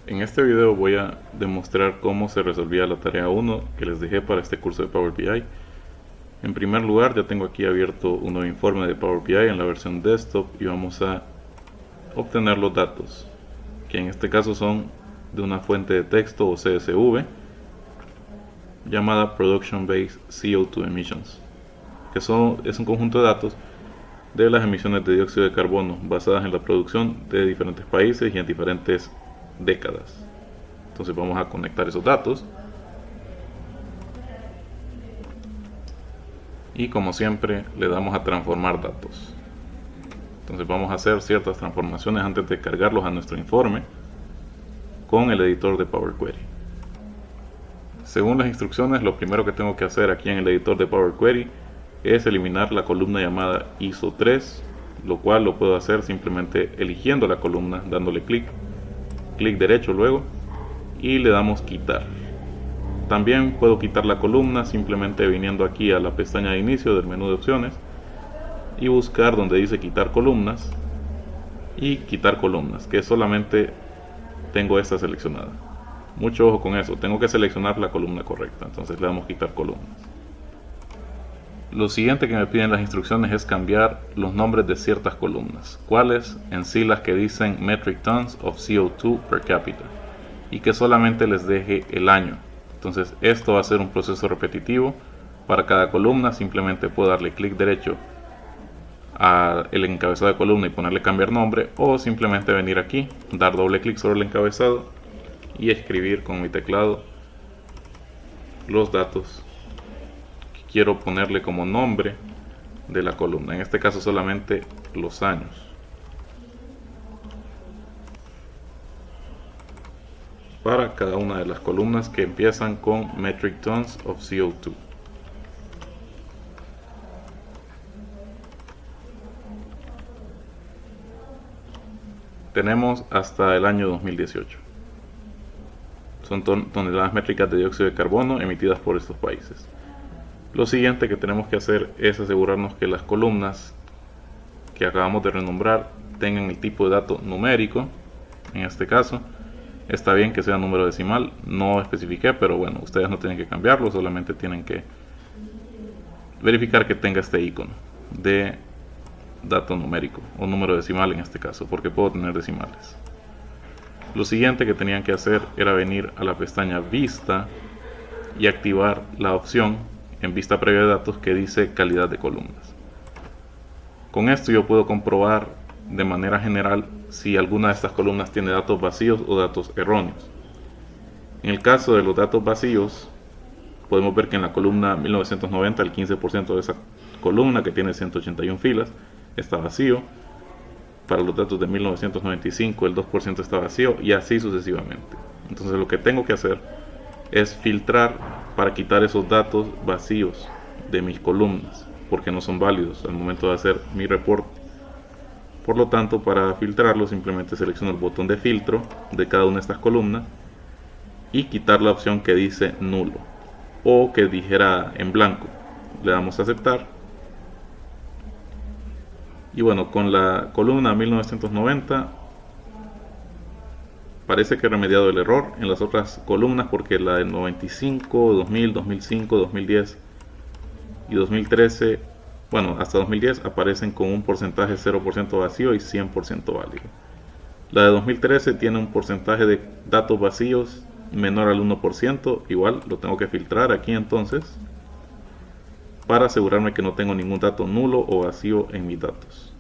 En este video voy a demostrar cómo se resolvía la tarea 1 que les dejé para este curso de Power BI. En primer lugar, ya tengo aquí abierto un nuevo informe de Power BI en la versión desktop y vamos a obtener los datos, que en este caso son de una fuente de texto o CSV llamada Production Based CO2 Emissions, que es un conjunto de datos de las emisiones de dióxido de carbono basadas en la producción de diferentes países y en diferentes décadas. Entonces vamos a conectar esos datos y, como siempre, le damos a transformar datos. Entonces vamos a hacer ciertas transformaciones antes de cargarlos a nuestro informe con el editor de Power Query. Según las instrucciones, lo primero que tengo que hacer aquí en el editor de Power Query es eliminar la columna llamada ISO 3, lo cual lo puedo hacer simplemente eligiendo la columna, dándole clic derecho luego y le damos quitar. También puedo quitar la columna simplemente viniendo aquí a la pestaña de inicio del menú de opciones y buscar donde dice quitar columnas y quitar columnas, que solamente tengo esta seleccionada. Mucho ojo con eso, tengo que seleccionar la columna correcta, entonces le damos quitar columnas. Lo siguiente que me piden las instrucciones es cambiar los nombres de ciertas columnas, cuáles en sí las que dicen metric tons of CO2 per capita, y que solamente les deje el año. Entonces esto va a ser un proceso repetitivo para cada columna. Simplemente puedo darle clic derecho al encabezado de columna y ponerle cambiar nombre, o simplemente venir aquí, dar doble clic sobre el encabezado y escribir con mi teclado los datos que quiero ponerle como nombre de la columna, en este caso solamente los años. Para cada una de las columnas que empiezan con metric tons of CO2. Tenemos hasta el año 2018. Son toneladas métricas de dióxido de carbono emitidas por estos países. Lo siguiente que tenemos que hacer es asegurarnos que las columnas que acabamos de renombrar tengan el tipo de dato numérico. En este caso está bien que sea número decimal, no especifiqué, pero bueno, ustedes no tienen que cambiarlo, solamente tienen que verificar que tenga este icono de dato numérico o número decimal en este caso, porque puedo tener decimales. Lo siguiente que tenían que hacer era venir a la pestaña Vista y activar la opción en Vista previa de datos que dice calidad de columnas. Con esto yo puedo comprobar de manera general si alguna de estas columnas tiene datos vacíos o datos erróneos. En el caso de los datos vacíos, podemos ver que en la columna 1990 el 15% de esa columna, que tiene 181 filas, está vacío. Para los datos de 1995 el 2% está vacío, y así sucesivamente. Entonces lo que tengo que hacer es filtrar para quitar esos datos vacíos de mis columnas, porque no son válidos al momento de hacer mi reporte. Por lo tanto, para filtrarlo simplemente selecciono el botón de filtro de cada una de estas columnas y quitar la opción que dice nulo o que dijera en blanco. Le damos a aceptar. Y bueno, con la columna 1990 parece que he remediado el error en las otras columnas, porque la de 95, 2000, 2005, 2010 y 2013, bueno, hasta 2010 aparecen con un porcentaje 0% vacío y 100% válido. La de 2013 tiene un porcentaje de datos vacíos menor al 1%, igual lo tengo que filtrar aquí entonces para asegurarme que no tengo ningún dato nulo o vacío en mis datos.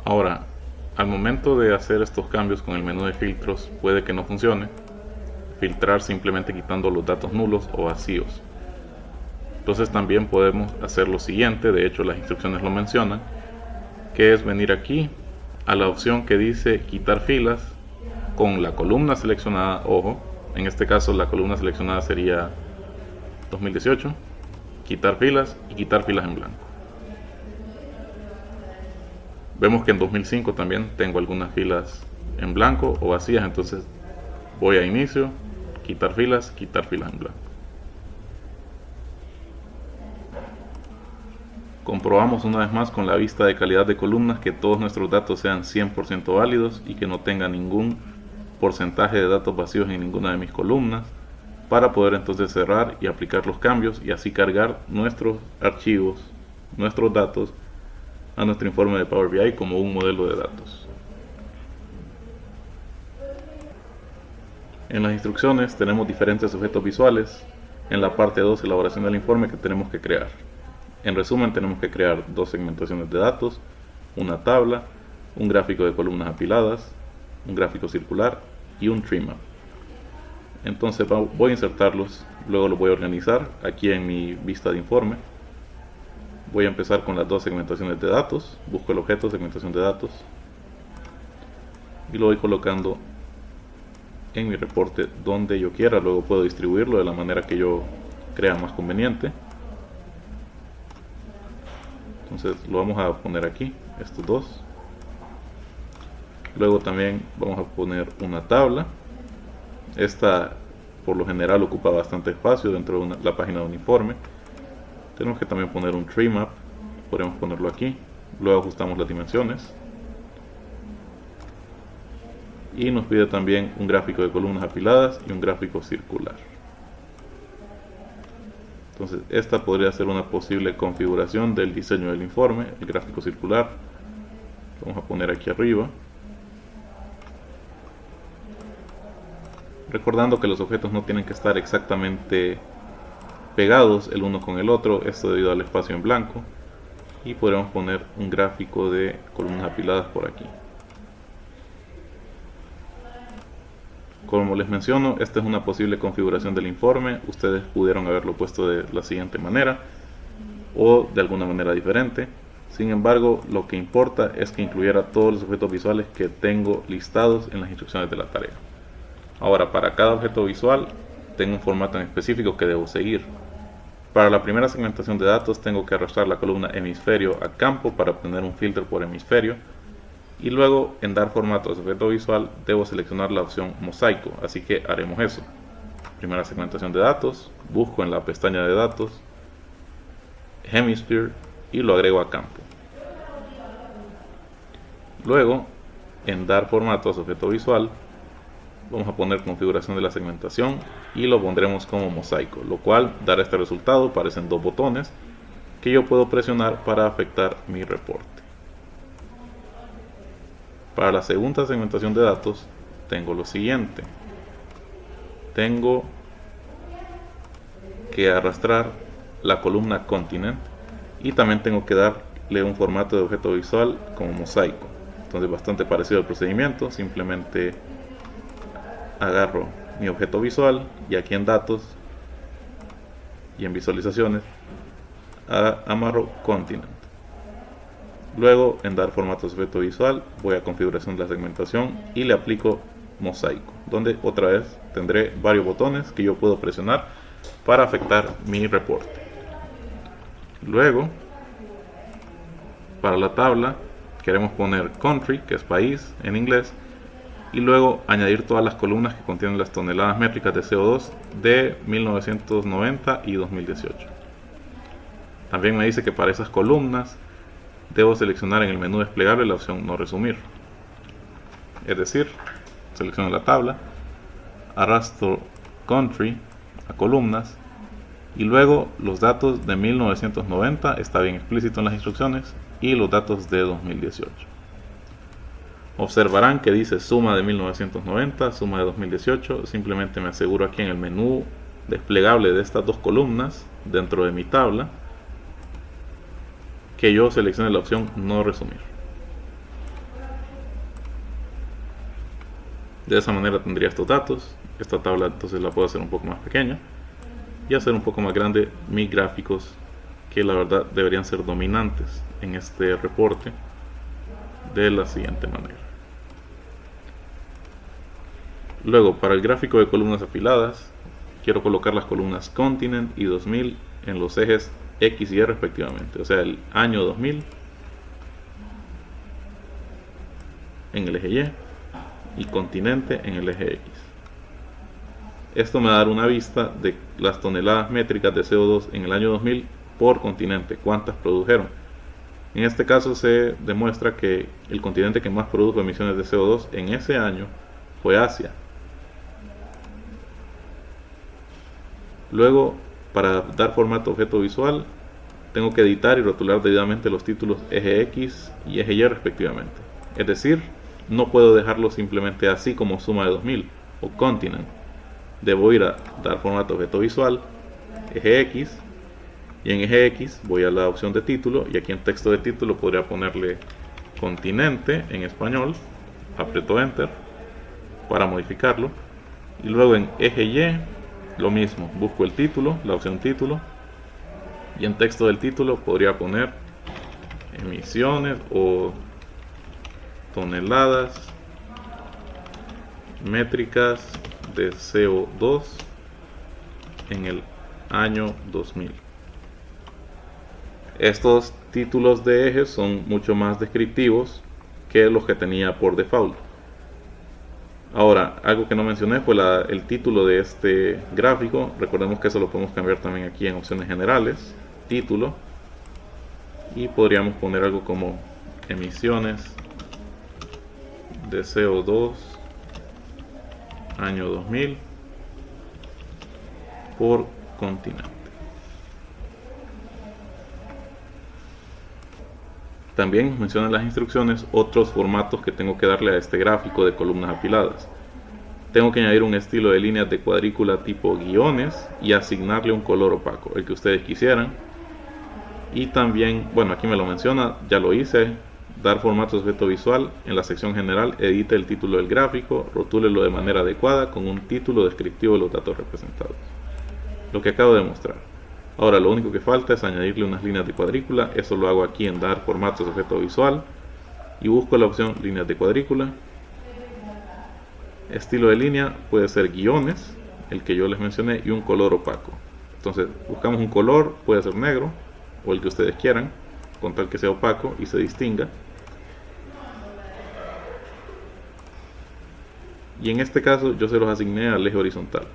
Ahora, al momento de hacer estos cambios con el menú de filtros puede que no funcione. Filtrar simplemente quitando los datos nulos o vacíos. Entonces también podemos hacer lo siguiente, de hecho las instrucciones lo mencionan, que es venir aquí a la opción que dice quitar filas con la columna seleccionada. Ojo, en este caso la columna seleccionada sería 2018, quitar filas y quitar filas en blanco. Vemos que en 2005 también tengo algunas filas en blanco o vacías, entonces voy a inicio, quitar filas en blanco. Comprobamos una vez más con la vista de calidad de columnas que todos nuestros datos sean 100% válidos y que no tenga ningún porcentaje de datos vacíos en ninguna de mis columnas, para poder entonces cerrar y aplicar los cambios y así cargar nuestros archivos, nuestros datos a nuestro informe de Power BI como un modelo de datos. En las instrucciones tenemos diferentes objetos visuales. En la parte 2, elaboración del informe, que tenemos que crear. En resumen, tenemos que crear dos segmentaciones de datos, una tabla, un gráfico de columnas apiladas, un gráfico circular y un tree map. Entonces voy a insertarlos, luego los voy a organizar aquí en mi vista de informe. Voy a empezar con las dos segmentaciones de datos, busco el objeto segmentación de datos y lo voy colocando en mi reporte donde yo quiera. Luego puedo distribuirlo de la manera que yo crea más conveniente. Entonces lo vamos a poner aquí, estos dos. Luego también vamos a poner una tabla. Esta por lo general ocupa bastante espacio dentro de la página de un informe. Tenemos que también poner un tree map, podemos ponerlo aquí. Luego ajustamos las dimensiones. Y nos pide también un gráfico de columnas apiladas y un gráfico circular. Entonces esta podría ser una posible configuración del diseño del informe, el gráfico circular. Lo vamos a poner aquí arriba. Recordando que los objetos no tienen que estar exactamente pegados el uno con el otro, esto debido al espacio en blanco. Y podremos poner un gráfico de columnas apiladas por aquí. Como les menciono, esta es una posible configuración del informe. Ustedes pudieron haberlo puesto de la siguiente manera o de alguna manera diferente. Sin embargo, lo que importa es que incluyera todos los objetos visuales que tengo listados en las instrucciones de la tarea. Ahora, para cada objeto visual tengo un formato en específico que debo seguir. Para la primera segmentación de datos tengo que arrastrar la columna hemisferio a campo para obtener un filtro por hemisferio. Y luego, en dar formato a ese objeto visual, debo seleccionar la opción mosaico, así que haremos eso. Primera segmentación de datos, busco en la pestaña de datos, Hemisphere, y lo agrego a campo. Luego, en dar formato a ese objeto visual, vamos a poner configuración de la segmentación y lo pondremos como mosaico, lo cual dará este resultado. Aparecen dos botones que yo puedo presionar para afectar mi reporte. Para la segunda segmentación de datos tengo lo siguiente. Tengo que arrastrar la columna continent y también tengo que darle un formato de objeto visual como mosaico. Entonces bastante parecido al procedimiento, simplemente agarro mi objeto visual y aquí en datos y en visualizaciones amarro continent. Luego, en dar formato de objeto visual, voy a configuración de la segmentación y le aplico mosaico, donde otra vez tendré varios botones que yo puedo presionar para afectar mi reporte. Luego, para la tabla, queremos poner country, que es país en inglés, y luego añadir todas las columnas que contienen las toneladas métricas de CO2 de 1990 y 2018. También me dice que para esas columnas debo seleccionar en el menú desplegable la opción no resumir. Es decir, selecciono la tabla, arrastro country a columnas y luego los datos de 1990, está bien explícito en las instrucciones, y los datos de 2018. Observarán que dice suma de 1990, suma de 2018. Simplemente me aseguro aquí en el menú desplegable de estas dos columnas dentro de mi tabla que yo seleccione la opción no resumir. De esa manera tendría estos datos. Esta tabla entonces la puedo hacer un poco más pequeña y hacer un poco más grande mis gráficos, que la verdad deberían ser dominantes en este reporte, de la siguiente manera. Luego, para el gráfico de columnas afiladas, quiero colocar las columnas continent y 2000 en los ejes X y Y respectivamente, o sea, el año 2000 en el eje Y continente en el eje X. Esto me va a dar una vista de las toneladas métricas de CO2 en el año 2000 por continente, cuántas produjeron. En este caso se demuestra que el continente que más produjo emisiones de CO2 en ese año fue Asia. Luego, para dar formato a objeto visual, tengo que editar y rotular debidamente los títulos eje X y eje Y respectivamente. Es decir, no puedo dejarlo simplemente así como suma de 2000 o continent. Debo ir a dar formato a objeto visual, eje X, y en eje X voy a la opción de título y aquí en texto de título podría ponerle continente en español, aprieto enter para modificarlo, y luego en eje Y lo mismo, busco el título, la opción título, y en texto del título podría poner emisiones o toneladas métricas de CO2 en el año 2000. Estos títulos de ejes son mucho más descriptivos que los que tenía por default. Ahora, algo que no mencioné fue el título de este gráfico. Recordemos que eso lo podemos cambiar también aquí en opciones generales, título, y podríamos poner algo como emisiones de CO2 año 2000 por continente. También mencionan las instrucciones otros formatos que tengo que darle a este gráfico de columnas apiladas. Tengo que añadir un estilo de líneas de cuadrícula tipo guiones y asignarle un color opaco, el que ustedes quisieran. Y también, bueno, aquí me lo menciona, ya lo hice, dar formato de objeto visual. En la sección general, edite el título del gráfico, rotúlelo de manera adecuada con un título descriptivo de los datos representados. Lo que acabo de mostrar. Ahora lo único que falta es añadirle unas líneas de cuadrícula. Eso lo hago aquí en dar formatos de objeto visual y busco la opción líneas de cuadrícula. Estilo de línea puede ser guiones, el que yo les mencioné, y un color opaco. Entonces buscamos un color, puede ser negro o el que ustedes quieran, con tal que sea opaco y se distinga. Y en este caso yo se los asigné al eje horizontal,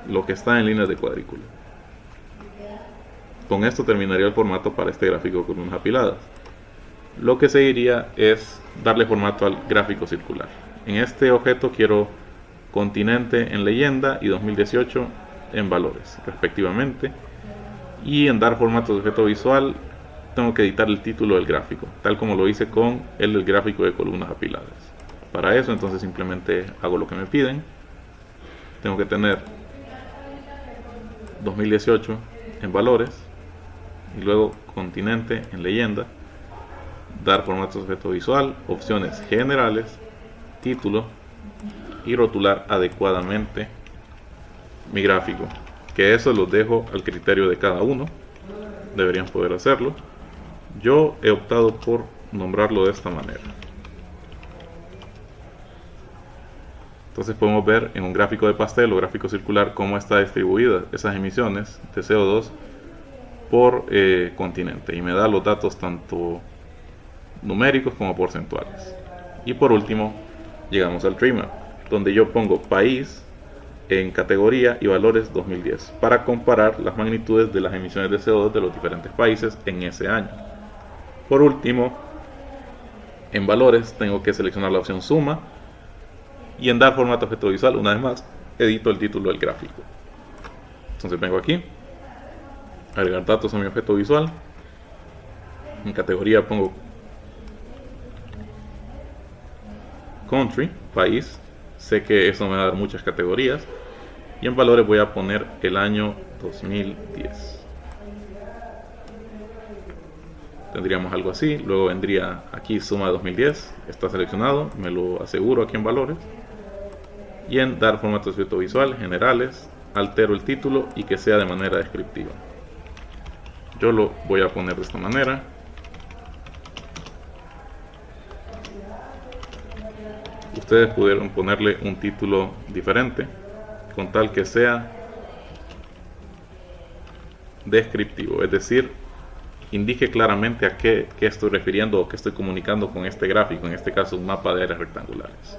lo que está en líneas de cuadrícula. Con esto terminaría el formato para este gráfico con unas apiladas. Lo que seguiría es darle formato al gráfico circular. En este objeto quiero continente en leyenda y 2018 en valores respectivamente. Y en dar formato de objeto visual tengo que editar el título del gráfico, tal como lo hice con el del gráfico de columnas apiladas. Para eso entonces simplemente hago lo que me piden. Tengo que tener 2018 en valores y luego continente en leyenda, dar formato de objeto visual, opciones generales, título y rotular adecuadamente mi gráfico, que eso lo dejo al criterio de cada uno, deberían poder hacerlo. Yo he optado por nombrarlo de esta manera. Entonces podemos ver en un gráfico de pastel o gráfico circular cómo está distribuida esas emisiones de CO2 por continente, y me da los datos tanto numéricos como porcentuales. Y por último llegamos al tree map, donde yo pongo país en categoría y valores 2010 para comparar las magnitudes de las emisiones de CO2 de los diferentes países en ese año. Por último, en valores tengo que seleccionar la opción suma y en dar formato objeto visual, una vez más, edito el título del gráfico. Entonces vengo aquí, agregar datos a mi objeto visual, en categoría pongo country, país, sé que eso me va a dar muchas categorías, y en valores voy a poner el año 2010. Tendríamos algo así, luego vendría aquí suma de 2010, está seleccionado, me lo aseguro aquí en valores, y en dar formato de objeto visual, generales, altero el título y que sea de manera descriptiva. Yo lo voy a poner de esta manera. Ustedes pudieron ponerle un título diferente, con tal que sea descriptivo, es decir, indique claramente a qué estoy refiriendo o qué estoy comunicando con este gráfico, en este caso un mapa de áreas rectangulares.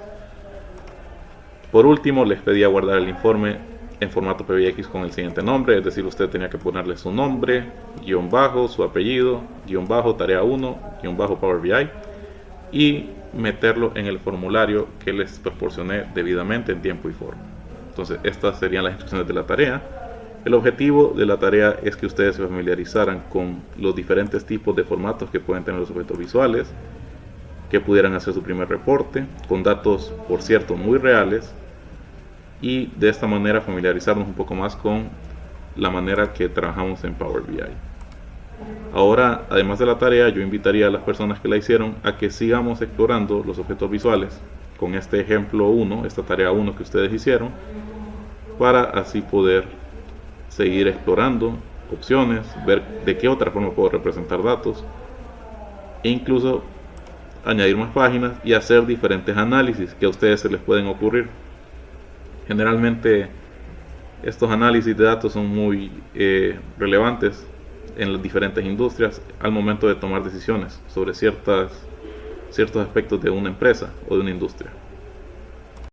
Por último, les pedí a guardar el informe en formato PBX con el siguiente nombre, es decir, usted tenía que ponerle su nombre, guión bajo, su apellido, guión bajo, tarea 1, guión bajo Power BI, y meterlo en el formulario que les proporcioné debidamente en tiempo y forma. Entonces, estas serían las instrucciones de la tarea. El objetivo de la tarea es que ustedes se familiarizaran con los diferentes tipos de formatos que pueden tener los objetos visuales, que pudieran hacer su primer reporte, con datos, por cierto, muy reales, y de esta manera familiarizarnos un poco más con la manera que trabajamos en Power BI. Ahora, además de la tarea, yo invitaría a las personas que la hicieron a que sigamos explorando los objetos visuales con este ejemplo 1, esta tarea 1 que ustedes hicieron, para así poder seguir explorando opciones, ver de qué otra forma puedo representar datos e incluso añadir más páginas y hacer diferentes análisis que a ustedes se les pueden ocurrir. Generalmente estos análisis de datos son muy relevantes en las diferentes industrias al momento de tomar decisiones sobre ciertos aspectos de una empresa o de una industria.